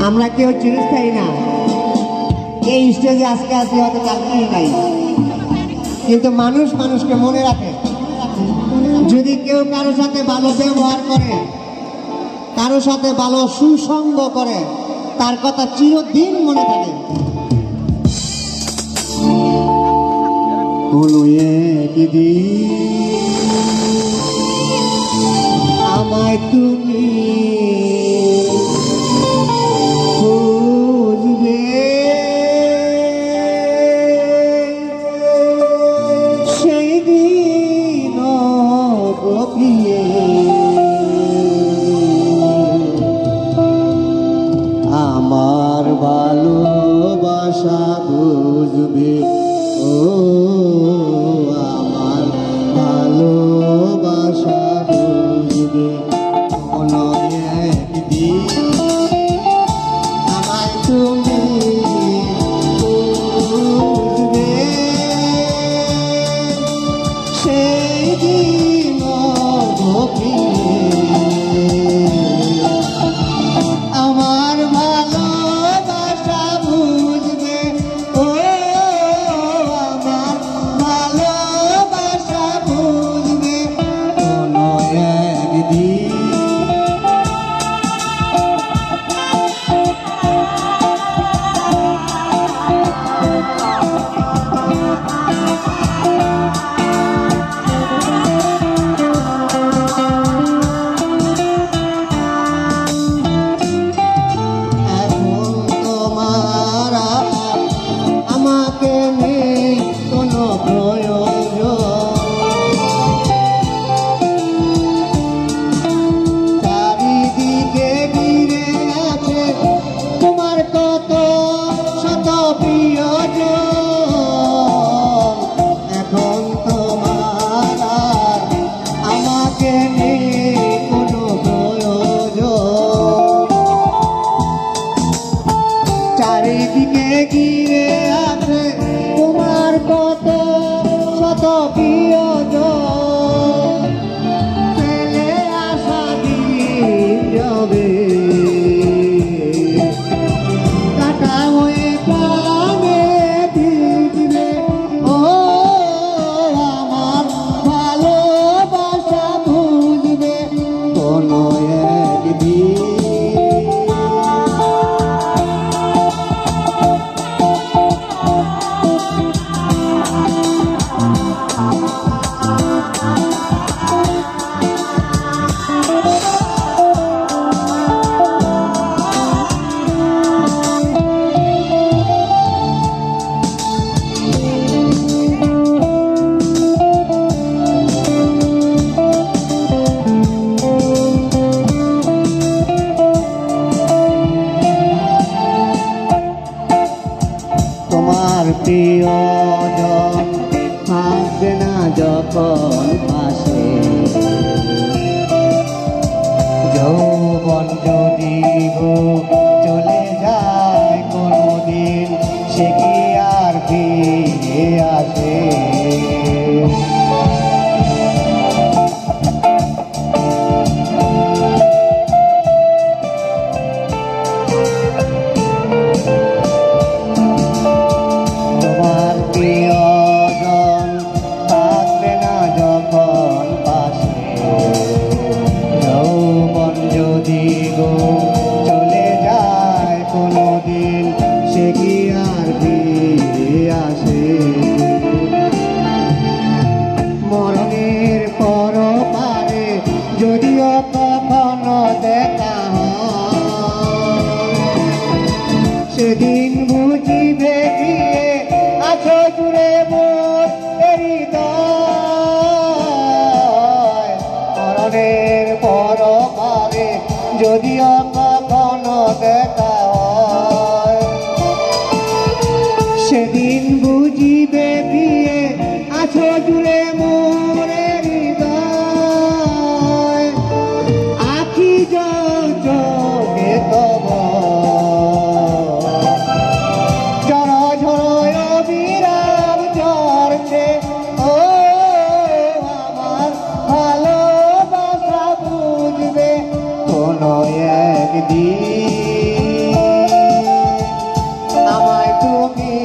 আমরা কেউ চিরস্থায়ী না। এই স্টেজে আজকে আছি, হয়তো কালকেই নাই, কিন্তু মানুষ মানুষকে মনে রাখে। যদি কেউ কারোর সাথে ভালো ব্যবহার করে, কারোর সাথে ভালো সুসঙ্গ করে, তার কথা চিরদিন মনে থাকে। কোনো একদিন আমায় তুমি খুঁজবে, সেই দিন গপিয়ে আমার ভালোবাসা বুঝবে। ও আমার ভালোবাসা বুঝবে। কোনো একদিন আমায় তুমি বুঝবে, সেই দিন আমার ভালোবাসা বুঝবে। ও আমার ভালোবাসা বুঝবে। কোনো একদিন চারিদিকে ঘিরে আছে তোমার কত শত প্রিয়জন, ফেলে আসা দিন যাবে, কাটা হয়ে প্রাণে ভিজবে। ও আমার ভালোবাসা বুঝবে। কোনো একদিন তোমার প্রিয়জন থাকবে না যখন পাশে, যৌবন যদি চলে যায় কোনদিন, সে কি আর ফিরে আসে? প্রিয়জন থাকবে না যখন পাশে, যৌবন যদি চলে যায় কোনদিন, সে কি আর ফিরে আসে? মরণের পর পারে যদিও কখনো দেখা হয়, সেদিন বুঝিবে গিয়ে আছো জুড়ে মোর হৃদয়। মরণের পর পারে যদিও কখনো দেখা হয়, সেদিন বুঝিবে গিয়ে আছো জুড়ে মোর হৃদয়। একদিন আমায় তুমি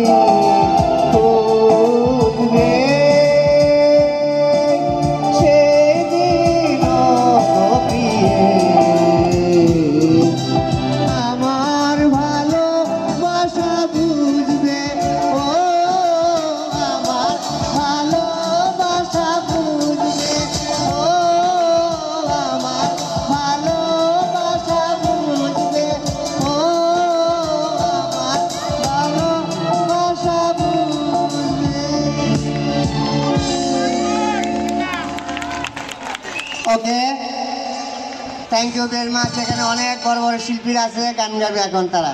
খুঁজবে, সেদিন প্রিয়ে আমার ভালোবাসা বুঝবে, ও আমার ভালোবাসা বুঝবে, ও আমার ভালোবাসা বুঝবে, ও আমার ভালোবাসা বুঝবে। ওকে, থ্যাংক ইউ ভেরি মাচ। এখানে অনেক বড় বড় শিল্পীরা আছে, গান গাবে এখন তারা।